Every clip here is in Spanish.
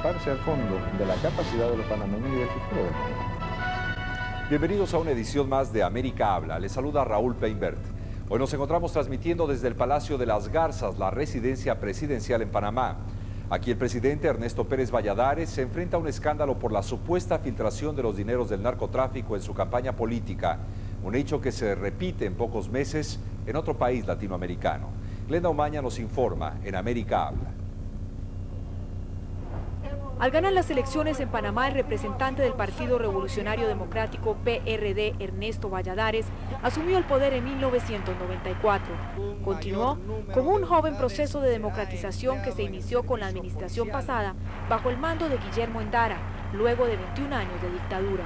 ocuparse al fondo de la capacidad de los panameños y del futuro del país. Bienvenidos a una edición más de América Habla. Les saluda Raúl Peinbert. Hoy nos encontramos transmitiendo desde el Palacio de las Garzas, la residencia presidencial en Panamá. Aquí el presidente Ernesto Pérez Valladares se enfrenta a un escándalo por la supuesta filtración de los dineros del narcotráfico en su campaña política, un hecho que se repite en pocos meses en otro país latinoamericano. Glenda Umaña nos informa en América Habla. Al ganar las elecciones en Panamá, el representante del Partido Revolucionario Democrático, PRD, Ernesto Valladares, asumió el poder en 1994. Continuó con un joven proceso de democratización que se inició con la administración pasada bajo el mando de Guillermo Endara, luego de 21 años de dictadura.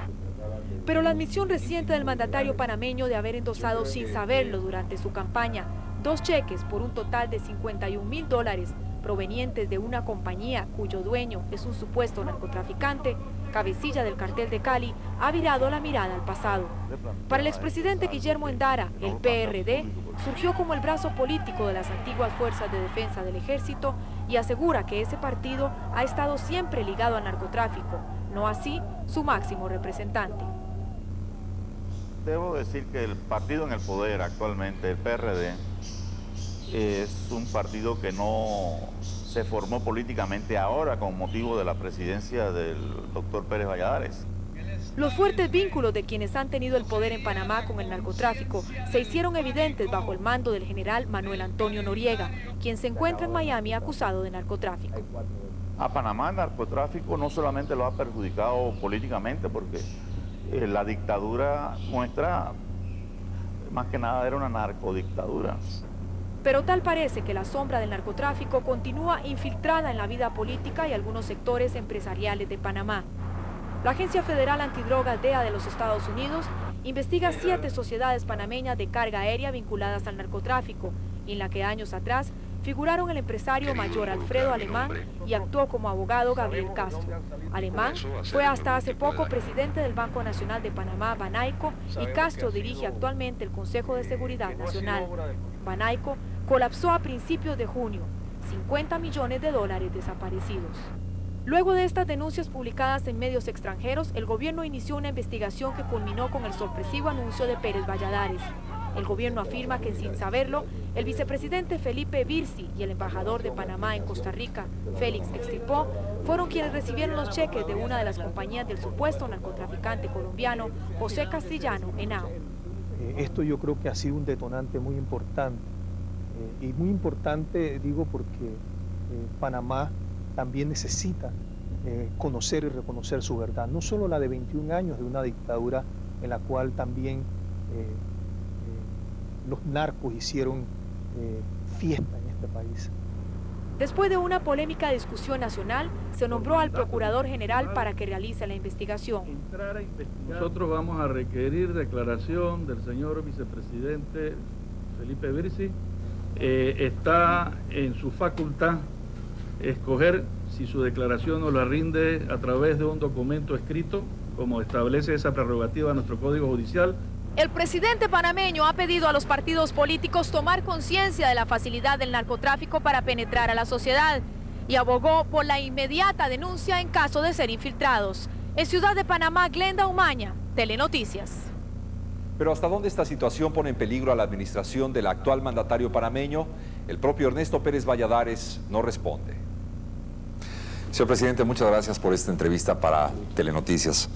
Pero la admisión reciente del mandatario panameño de haber endosado sin saberlo durante su campaña 2 cheques por un total de $51.000 provenientes de una compañía cuyo dueño es un supuesto narcotraficante, cabecilla del cartel de Cali, ha virado la mirada al pasado. Para el expresidente Guillermo Endara, el PRD surgió como el brazo político de las antiguas fuerzas de defensa del ejército y asegura que ese partido ha estado siempre ligado al narcotráfico, no así su máximo representante. Debo decir que el partido en el poder actualmente, el PRD, es un partido que no se formó políticamente ahora con motivo de la presidencia del doctor Pérez Valladares. Los fuertes vínculos de quienes han tenido el poder en Panamá con el narcotráfico se hicieron evidentes bajo el mando del general Manuel Antonio Noriega, quien se encuentra en Miami acusado de narcotráfico. A Panamá el narcotráfico no solamente lo ha perjudicado políticamente, porque la dictadura nuestra, más que nada, era una narcodictadura. Pero tal parece que la sombra del narcotráfico continúa infiltrada en la vida política y algunos sectores empresariales de Panamá. La Agencia Federal Antidrogas DEA de los Estados Unidos investiga 7 sociedades panameñas de carga aérea vinculadas al narcotráfico, en la que años atrás figuraron el empresario mayor Alfredo Alemán y actuó como abogado Gabriel Castro. Alemán fue hasta hace poco presidente del Banco Nacional de Panamá, Banaico, y Castro dirige actualmente el Consejo de Seguridad Nacional. Banaico colapsó a principios de junio, $50 millones desaparecidos. Luego de estas denuncias publicadas en medios extranjeros, el gobierno inició una investigación que culminó con el sorpresivo anuncio de Pérez Valladares. El gobierno afirma que, sin saberlo, el vicepresidente Felipe Virsi y el embajador de Panamá en Costa Rica, Félix Extirpó, fueron quienes recibieron los cheques de una de las compañías del supuesto narcotraficante colombiano José Castellano Henao. Esto yo creo que ha sido un detonante muy importante. Y muy importante, digo, porque Panamá también necesita conocer y reconocer su verdad. No solo la de 21 años de una dictadura en la cual también los narcos hicieron fiesta en este país. Después de una polémica discusión nacional, se nombró al Procurador General para que realice la investigación. Nosotros vamos a requerir declaración del señor vicepresidente Felipe Virsi. Está en su facultad escoger si su declaración nos la rinde a través de un documento escrito, como establece esa prerrogativa nuestro Código Judicial. El presidente panameño ha pedido a los partidos políticos tomar conciencia de la facilidad del narcotráfico para penetrar a la sociedad y abogó por la inmediata denuncia en caso de ser infiltrados. En Ciudad de Panamá, Glenda Umaña, Telenoticias. Pero ¿hasta dónde esta situación pone en peligro a la administración del actual mandatario panameño? El propio Ernesto Pérez Valladares no responde. Señor presidente, muchas gracias por esta entrevista para Telenoticias.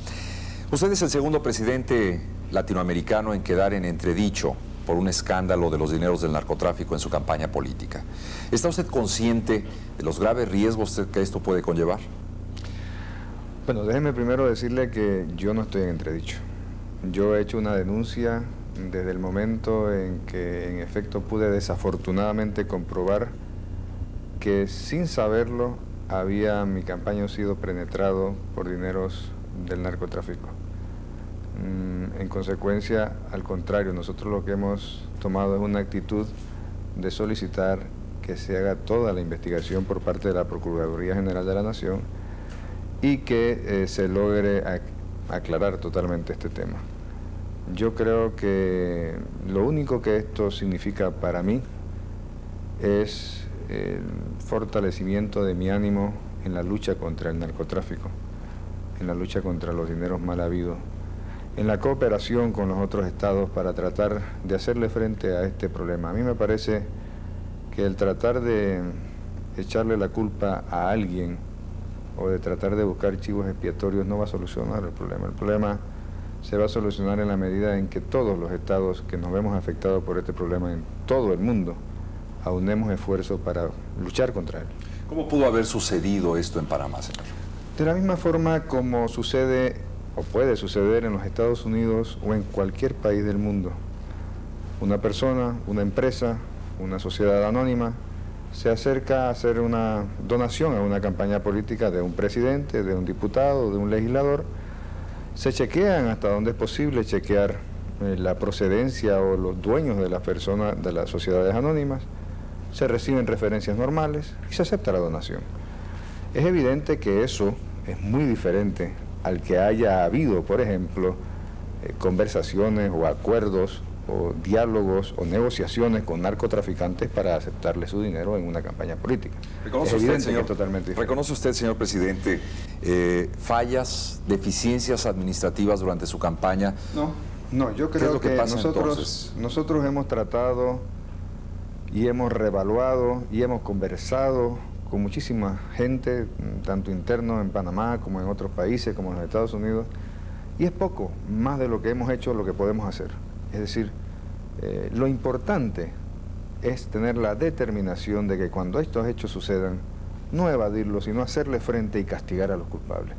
Usted es el segundo presidente latinoamericano en quedar en entredicho por un escándalo de los dineros del narcotráfico en su campaña política. ¿Está usted consciente de los graves riesgos que esto puede conllevar? Bueno, déjeme primero decirle que yo no estoy en entredicho. Yo he hecho una denuncia desde el momento en que en efecto pude desafortunadamente comprobar que sin saberlo mi campaña sido penetrado por dineros del narcotráfico. En consecuencia, al contrario, nosotros lo que hemos tomado es una actitud de solicitar que se haga toda la investigación por parte de la Procuraduría General de la Nación y que se logre aclarar totalmente este tema. Yo creo que lo único que esto significa para mí es el fortalecimiento de mi ánimo en la lucha contra el narcotráfico, en la lucha contra los dineros mal habidos, en la cooperación con los otros estados para tratar de hacerle frente a este problema. A mí me parece que el tratar de echarle la culpa a alguien o de tratar de buscar chivos expiatorios no va a solucionar el problema. El problema se va a solucionar en la medida en que todos los estados que nos vemos afectados por este problema en todo el mundo aunemos esfuerzos para luchar contra él. ¿Cómo pudo haber sucedido esto en Panamá, señor? De la misma forma como sucede o puede suceder en los Estados Unidos o en cualquier país del mundo. Una persona, una empresa, una sociedad anónima se acerca a hacer una donación a una campaña política de un presidente, de un diputado, de un legislador. Se chequean hasta donde es posible chequear la procedencia o los dueños de las personas de las sociedades anónimas. Se reciben referencias normales y se acepta la donación. Es evidente que eso es muy diferente al que haya habido, por ejemplo, conversaciones o acuerdos o diálogos o negociaciones con narcotraficantes para aceptarle su dinero en una campaña política. ¿Reconoce es usted, evidente señor, que es totalmente diferente. ¿Reconoce usted, señor presidente, fallas, deficiencias administrativas durante su campaña? No, yo ¿Qué es creo lo que que pasa entonces? nosotros hemos tratado y hemos reevaluado y hemos conversado con muchísima gente, tanto interno en Panamá como en otros países, como en los Estados Unidos, y es poco más de lo que hemos hecho, lo que podemos hacer. Es decir, lo importante es tener la determinación de que cuando estos hechos sucedan, no evadirlos, sino hacerle frente y castigar a los culpables.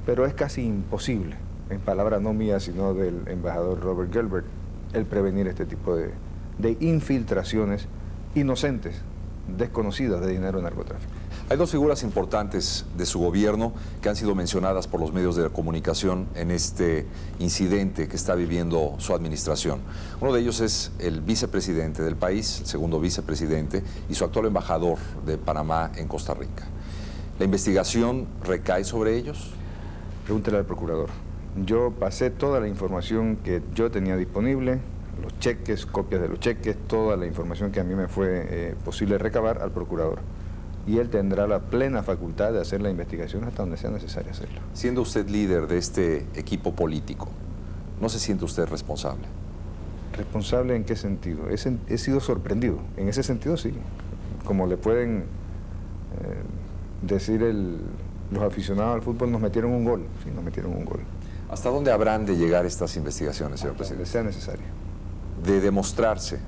Pero es casi imposible, en palabras no mías, sino del embajador Robert Gilbert, el prevenir este tipo de infiltraciones inocentes, desconocidas de dinero de narcotráfico. Hay dos figuras importantes de su gobierno que han sido mencionadas por los medios de comunicación en este incidente que está viviendo su administración. Uno de ellos es el vicepresidente del país, el segundo vicepresidente, y su actual embajador de Panamá en Costa Rica. ¿La investigación recae sobre ellos? Pregúntele al procurador. Yo pasé toda la información que yo tenía disponible, los cheques, copias de los cheques, toda la información que a mí me fue posible recabar al procurador. Y él tendrá la plena facultad de hacer la investigación hasta donde sea necesario hacerlo. Siendo usted líder de este equipo político, ¿no se siente usted responsable? ¿Responsable en qué sentido? He sido sorprendido. En ese sentido, sí. Como le pueden decir los aficionados al fútbol, nos metieron un gol. Sí, nos metieron un gol. ¿Hasta dónde habrán de llegar estas investigaciones, señor presidente? Sea necesario. De demostrarse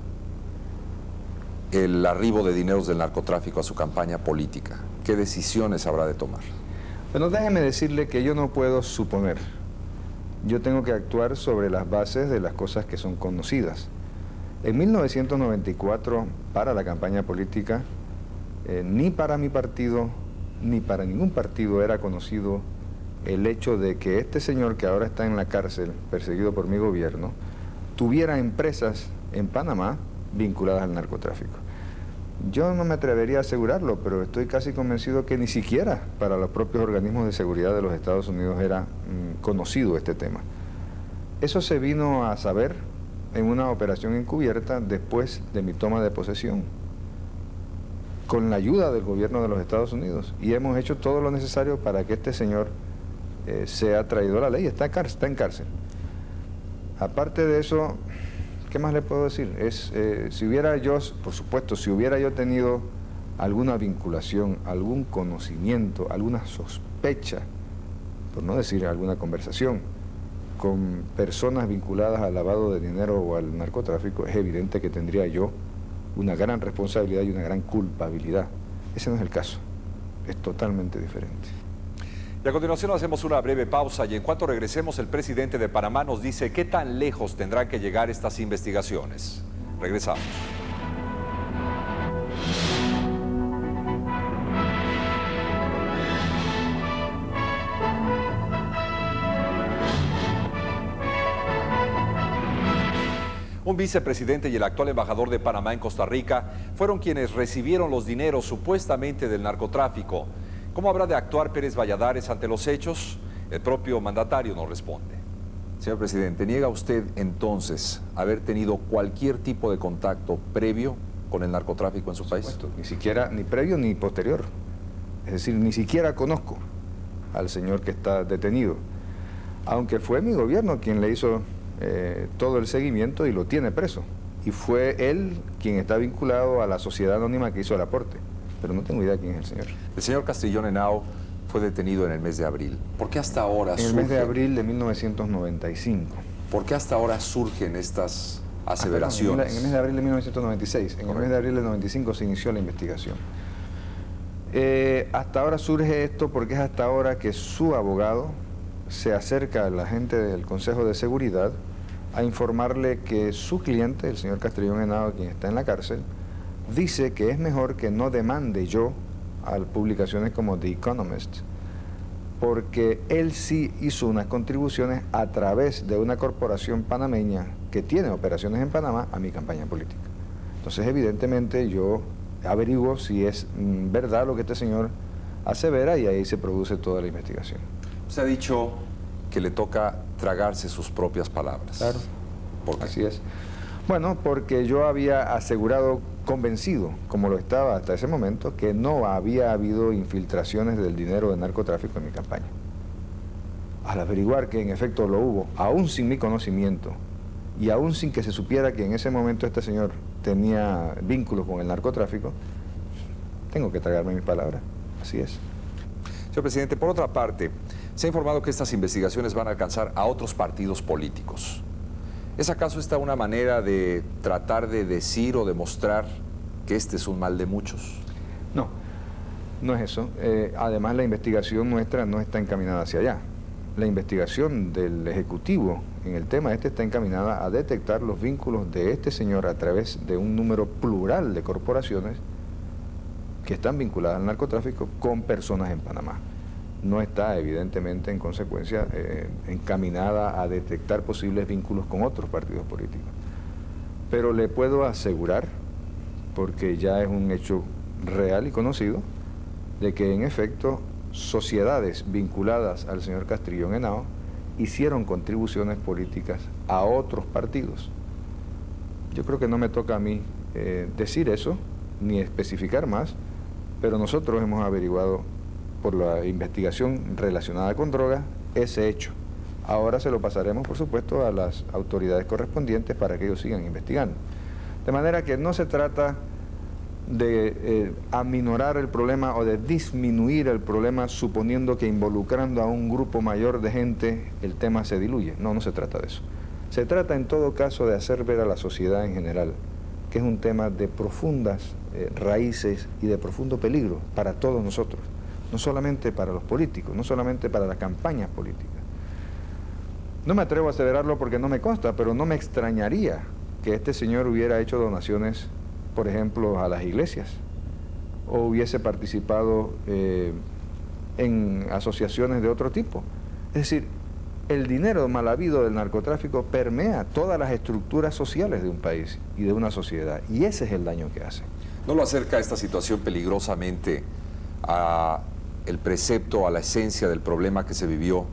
el arribo de dineros del narcotráfico a su campaña política, ¿qué decisiones habrá de tomar? Bueno, déjeme decirle que yo no puedo suponer. Yo tengo que actuar sobre las bases de las cosas que son conocidas. En 1994, para la campaña política, ni para mi partido, ni para ningún partido era conocido el hecho de que este señor que ahora está en la cárcel, perseguido por mi gobierno, tuviera empresas en Panamá vinculadas al narcotráfico. Yo no me atrevería a asegurarlo, pero estoy casi convencido que ni siquiera para los propios organismos de seguridad de los Estados Unidos era conocido este tema. Eso se vino a saber en una operación encubierta después de mi toma de posesión, con la ayuda del gobierno de los Estados Unidos, y hemos hecho todo lo necesario para que este señor sea traído a la ley, está en cárcel. Aparte de eso, ¿qué más le puedo decir? Si hubiera yo, por supuesto, si hubiera yo tenido alguna vinculación, algún conocimiento, alguna sospecha, por no decir alguna conversación, con personas vinculadas al lavado de dinero o al narcotráfico, es evidente que tendría yo una gran responsabilidad y una gran culpabilidad. Ese no es el caso, es totalmente diferente. Y a continuación hacemos una breve pausa y en cuanto regresemos el presidente de Panamá nos dice qué tan lejos tendrán que llegar estas investigaciones. Regresamos. Un vicepresidente y el actual embajador de Panamá en Costa Rica fueron quienes recibieron los dineros supuestamente del narcotráfico. ¿Cómo habrá de actuar Pérez Valladares ante los hechos? El propio mandatario nos responde. Señor presidente, ¿niega usted entonces haber tenido cualquier tipo de contacto previo con el narcotráfico en su país? Ni siquiera, ni previo ni posterior. Es decir, ni siquiera conozco al señor que está detenido, aunque fue mi gobierno quien le hizo todo el seguimiento y lo tiene preso. Y fue él quien está vinculado a la sociedad anónima que hizo el aporte. Pero no tengo idea quién es el señor. El señor Castrillón Henao fue detenido en el mes de abril. ¿Por qué hasta ahora En el mes de abril de 1995. ¿Por qué hasta ahora surgen estas aseveraciones? En el mes de abril de 1996. En el mes de abril de 95 se inició la investigación. Hasta ahora surge esto porque es hasta ahora que su abogado se acerca a la gente del Consejo de Seguridad a informarle que su cliente, el señor Castrillón Henao, quien está en la cárcel, dice que es mejor que no demande yo a publicaciones como The Economist, porque él sí hizo unas contribuciones a través de una corporación panameña que tiene operaciones en Panamá a mi campaña política. Entonces, evidentemente, yo averiguo si es verdad lo que este señor asevera y ahí se produce toda la investigación. Usted ha dicho que le toca tragarse sus propias palabras. Claro. ¿Por qué? Así es. Bueno, porque yo había asegurado, convencido, como lo estaba hasta ese momento, que no había habido infiltraciones del dinero de narcotráfico en mi campaña. Al averiguar que en efecto lo hubo, aún sin mi conocimiento, y aún sin que se supiera que en ese momento este señor tenía vínculos con el narcotráfico, tengo que tragarme mis palabras. Así es. Señor presidente, por otra parte, se ha informado que estas investigaciones van a alcanzar a otros partidos políticos. ¿Es acaso esta una manera de tratar de decir o demostrar que este es un mal de muchos? No, no es eso. Además, la investigación nuestra no está encaminada hacia allá. La investigación del Ejecutivo en el tema este está encaminada a detectar los vínculos de este señor a través de un número plural de corporaciones que están vinculadas al narcotráfico con personas en Panamá. No está, evidentemente, en consecuencia, encaminada a detectar posibles vínculos con otros partidos políticos. Pero le puedo asegurar, porque ya es un hecho real y conocido, de que en efecto sociedades vinculadas al señor Castrillón Henao hicieron contribuciones políticas a otros partidos. Yo creo que no me toca a mí decir eso, ni especificar más, pero nosotros hemos averiguado por la investigación relacionada con drogas ese hecho. Ahora se lo pasaremos, por supuesto, a las autoridades correspondientes para que ellos sigan investigando. De manera que no se trata de aminorar el problema o de disminuir el problema suponiendo que involucrando a un grupo mayor de gente el tema se diluye. No, no se trata de eso. Se trata en todo caso de hacer ver a la sociedad en general que es un tema de profundas raíces y de profundo peligro para todos nosotros, no solamente para los políticos, no solamente para las campañas políticas. No me atrevo a aseverarlo porque no me consta, pero no me extrañaría que este señor hubiera hecho donaciones, por ejemplo, a las iglesias, o hubiese participado en asociaciones de otro tipo. Es decir, el dinero mal habido del narcotráfico permea todas las estructuras sociales de un país y de una sociedad, y ese es el daño que hace. ¿No lo acerca esta situación peligrosamente a el precepto, a la esencia del problema que se vivió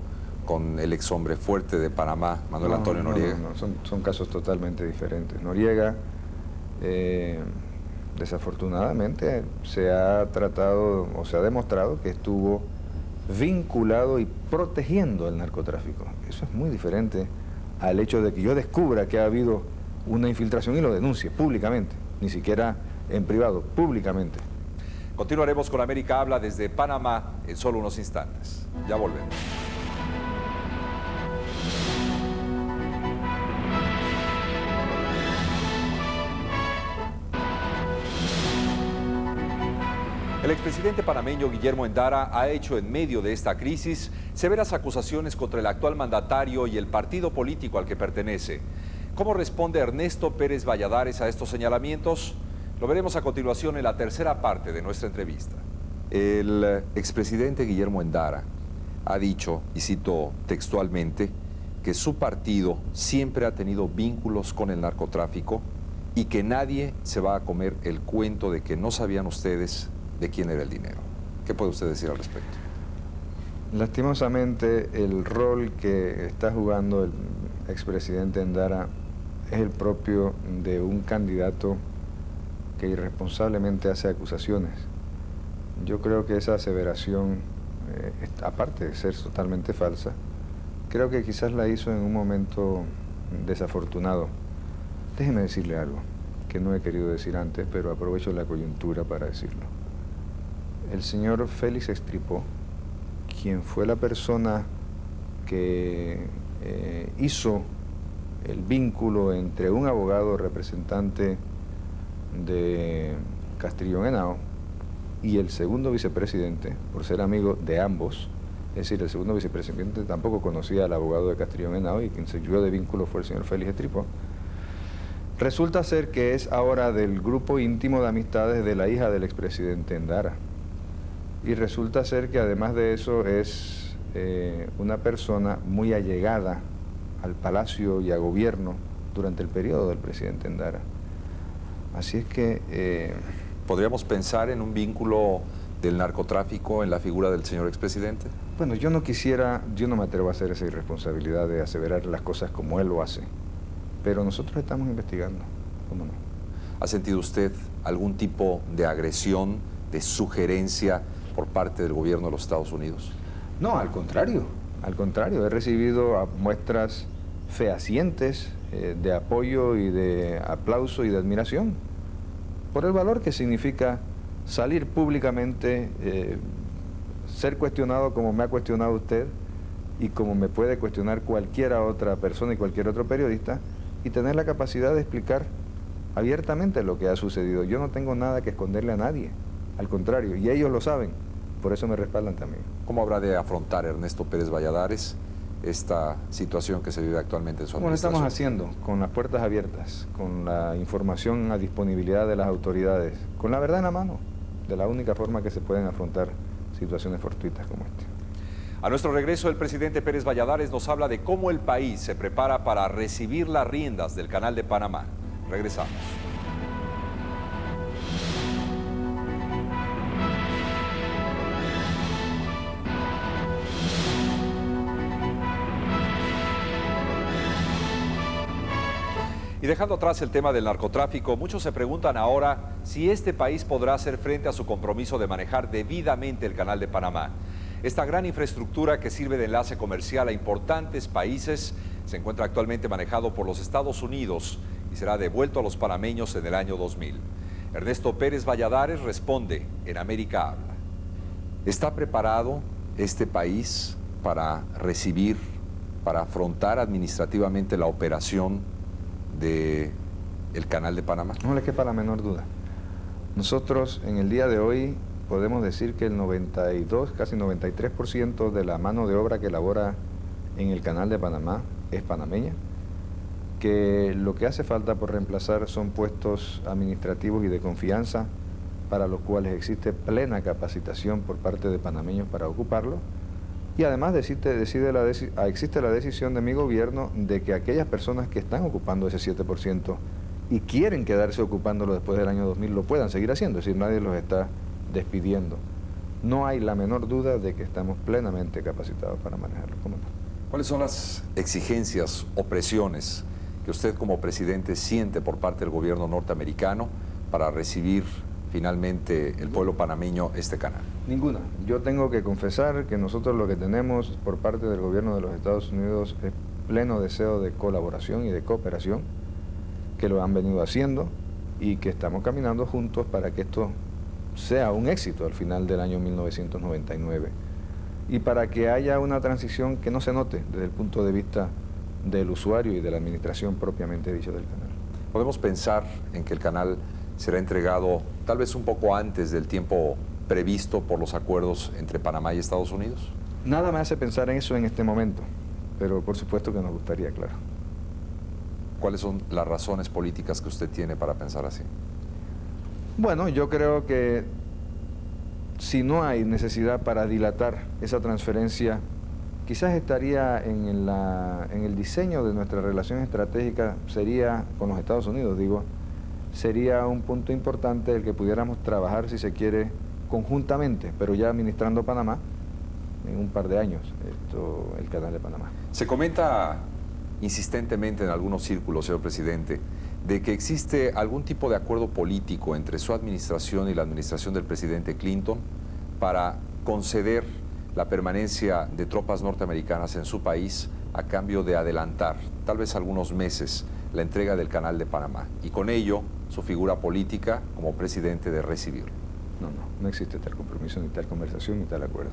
con el ex hombre fuerte de Panamá, Manuel Antonio Noriega? No, son casos totalmente diferentes. Noriega, desafortunadamente, se ha tratado o se ha demostrado que estuvo vinculado y protegiendo el narcotráfico. Eso es muy diferente al hecho de que yo descubra que ha habido una infiltración y lo denuncie públicamente, ni siquiera en privado, públicamente. Continuaremos con América Habla desde Panamá en solo unos instantes. Ya volvemos. El expresidente panameño Guillermo Endara ha hecho en medio de esta crisis severas acusaciones contra el actual mandatario y el partido político al que pertenece. ¿Cómo responde Ernesto Pérez Valladares a estos señalamientos? Lo veremos a continuación en la tercera parte de nuestra entrevista. El expresidente Guillermo Endara ha dicho, y cito textualmente, que su partido siempre ha tenido vínculos con el narcotráfico y que nadie se va a comer el cuento de que no sabían ustedes de quién era el dinero. ¿Qué puede usted decir al respecto? Lastimosamente, el rol que está jugando el expresidente Endara es el propio de un candidato que irresponsablemente hace acusaciones. Yo creo que esa aseveración, aparte de ser totalmente falsa, creo que quizás la hizo en un momento desafortunado. Déjeme decirle algo que no he querido decir antes, pero aprovecho la coyuntura para decirlo. El señor Félix Estripó, quien fue la persona que hizo el vínculo entre un abogado representante de Castrillón Henao y el segundo vicepresidente, por ser amigo de ambos, es decir, el segundo vicepresidente tampoco conocía al abogado de Castrillón Henao y quien se ayudó de vínculo fue el señor Félix Estripó. Resulta ser que es ahora del grupo íntimo de amistades de la hija del expresidente Endara. Y resulta ser que además de eso es una persona muy allegada al palacio y a gobierno durante el periodo del presidente Endara. Así es que... ¿Podríamos pensar en un vínculo del narcotráfico en la figura del señor expresidente? Bueno, yo no me atrevo a hacer esa irresponsabilidad de aseverar las cosas como él lo hace. Pero nosotros estamos investigando, ¿cómo no? ¿Ha sentido usted algún tipo de agresión, de sugerencia por parte del gobierno de los Estados Unidos? No, al contrario, he recibido muestras fehacientes de apoyo y de aplauso y de admiración por el valor que significa salir públicamente, ser cuestionado como me ha cuestionado usted y como me puede cuestionar cualquier otra persona y cualquier otro periodista, y tener la capacidad de explicar abiertamente lo que ha sucedido. Yo no tengo nada que esconderle a nadie, al contrario, y ellos lo saben, por eso me respaldan también. ¿Cómo habrá de afrontar Ernesto Pérez Valladares esta situación que se vive actualmente en su administración? Como lo estamos haciendo, con las puertas abiertas, con la información a disponibilidad de las autoridades, con la verdad en la mano, de la única forma que se pueden afrontar situaciones fortuitas como esta. A nuestro regreso, el presidente Pérez Valladares nos habla de cómo el país se prepara para recibir las riendas del Canal de Panamá. Regresamos. Y dejando atrás el tema del narcotráfico, muchos se preguntan ahora si este país podrá hacer frente a su compromiso de manejar debidamente el Canal de Panamá. Esta gran infraestructura que sirve de enlace comercial a importantes países se encuentra actualmente manejado por los Estados Unidos y será devuelto a los panameños en el año 2000. Ernesto Pérez Valladares responde en América Habla. ¿Está preparado este país para recibir, para afrontar administrativamente la operación del Canal de Panamá? No le quepa la menor duda. Nosotros en el día de hoy podemos decir que el 92, casi 93% de la mano de obra que labora en el Canal de Panamá es panameña, que lo que hace falta por reemplazar son puestos administrativos y de confianza para los cuales existe plena capacitación por parte de panameños para ocuparlo, y además existe la decisión de mi gobierno de que aquellas personas que están ocupando ese 7% y quieren quedarse ocupándolo después del año 2000 lo puedan seguir haciendo, es decir, nadie los está despidiendo. No hay la menor duda de que estamos plenamente capacitados para manejarlo. ¿Cómo no? ¿Cuáles son las exigencias o presiones que usted como presidente siente por parte del gobierno norteamericano para recibir finalmente el pueblo panameño este canal? Ninguna. Yo tengo que confesar que nosotros lo que tenemos por parte del gobierno de los Estados Unidos es pleno deseo de colaboración y de cooperación, que lo han venido haciendo y que estamos caminando juntos para que esto sea un éxito al final del año 1999 y para que haya una transición que no se note desde el punto de vista del usuario y de la administración propiamente dicho del canal. ¿Podemos pensar en que el canal será entregado tal vez un poco antes del tiempo previsto por los acuerdos entre Panamá y Estados Unidos? Nada me hace pensar en eso en este momento, pero por supuesto que nos gustaría, claro. ¿Cuáles son las razones políticas que usted tiene para pensar así? Bueno, yo creo que si no hay necesidad para dilatar esa transferencia, quizás estaría en el diseño de nuestra relación estratégica, sería con los Estados Unidos, digo, sería un punto importante el que pudiéramos trabajar, si se quiere, conjuntamente, pero ya administrando Panamá en un par de años, el Canal de Panamá. Se comenta insistentemente en algunos círculos, señor presidente, de que existe algún tipo de acuerdo político entre su administración y la administración del presidente Clinton para conceder la permanencia de tropas norteamericanas en su país a cambio de adelantar, tal vez algunos meses, la entrega del Canal de Panamá y con ello su figura política como presidente de recibirlo. No existe tal compromiso, ni tal conversación, ni tal acuerdo.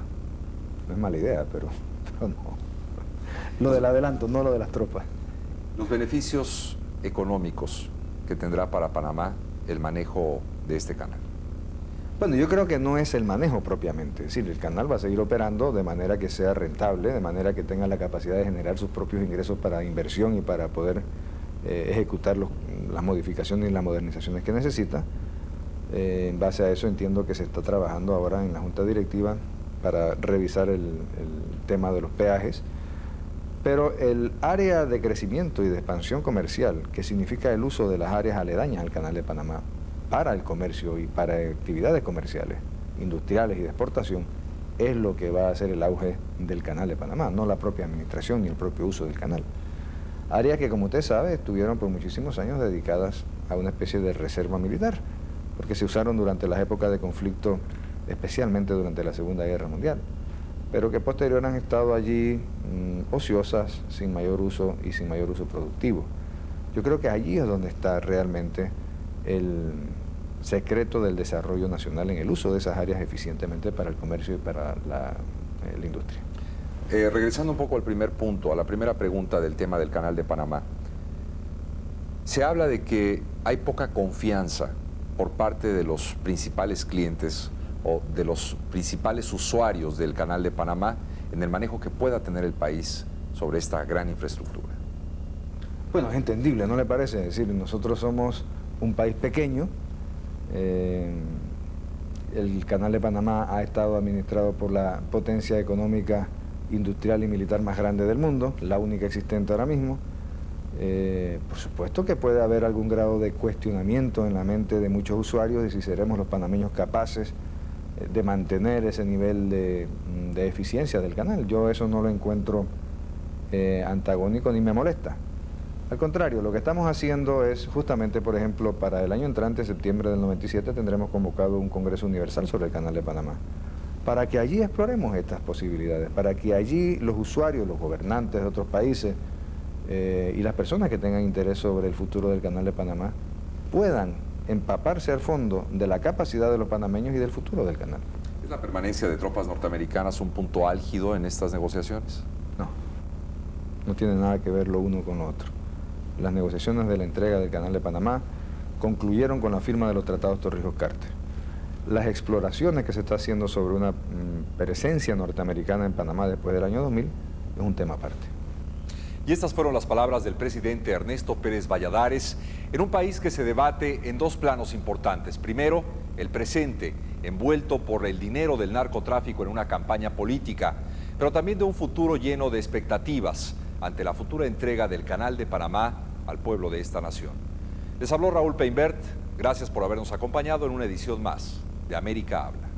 No es mala idea, pero no. Lo del adelanto, no lo de las tropas. Los beneficios económicos que tendrá para Panamá el manejo de este canal. Bueno, yo creo que no es el manejo propiamente, es decir, el canal va a seguir operando de manera que sea rentable, de manera que tenga la capacidad de generar sus propios ingresos para inversión y para poder ejecutar las modificaciones y las modernizaciones que necesita. En base a eso entiendo que se está trabajando ahora en la Junta Directiva para revisar el tema de los peajes, pero el área de crecimiento y de expansión comercial, que significa el uso de las áreas aledañas al Canal de Panamá para el comercio y para actividades comerciales, industriales y de exportación, es lo que va a hacer el auge del Canal de Panamá, no la propia administración ni el propio uso del canal. Áreas que, como usted sabe, estuvieron por muchísimos años dedicadas a una especie de reserva militar, porque se usaron durante las épocas de conflicto, especialmente durante la Segunda Guerra Mundial, pero que posterior han estado allí ociosas, sin mayor uso y sin mayor uso productivo. Yo creo que allí es donde está realmente el secreto del desarrollo nacional, en el uso de esas áreas eficientemente para el comercio y para la industria. Regresando un poco al primer punto, a la primera pregunta del tema del Canal de Panamá, se habla de que hay poca confianza por parte de los principales clientes o de los principales usuarios del Canal de Panamá en el manejo que pueda tener el país sobre esta gran infraestructura. Bueno, es entendible, ¿no le parece? Es decir, nosotros somos un país pequeño, el Canal de Panamá ha estado administrado por la potencia económica, industrial y militar más grande del mundo, la única existente ahora mismo. Por supuesto que puede haber algún grado de cuestionamiento en la mente de muchos usuarios de si seremos los panameños capaces de mantener ese nivel de eficiencia del canal. Yo eso no lo encuentro antagónico ni me molesta. Al contrario, lo que estamos haciendo es justamente, por ejemplo, para el año entrante, septiembre del 97, tendremos convocado un Congreso Universal sobre el Canal de Panamá, para que allí exploremos estas posibilidades, para que allí los usuarios, los gobernantes de otros países y las personas que tengan interés sobre el futuro del Canal de Panamá puedan empaparse al fondo de la capacidad de los panameños y del futuro del canal. ¿Es la permanencia de tropas norteamericanas un punto álgido en estas negociaciones? No tiene nada que ver lo uno con lo otro. Las negociaciones de la entrega del Canal de Panamá concluyeron con la firma de los tratados Torrijos-Carter. Las exploraciones que se está haciendo sobre una presencia norteamericana en Panamá después del año 2000 es un tema aparte. Y estas fueron las palabras del presidente Ernesto Pérez Valladares en un país que se debate en dos planos importantes. Primero, el presente, envuelto por el dinero del narcotráfico en una campaña política, pero también de un futuro lleno de expectativas ante la futura entrega del Canal de Panamá al pueblo de esta nación. Les habló Raúl Peinbert. Gracias por habernos acompañado en una edición más de América Habla.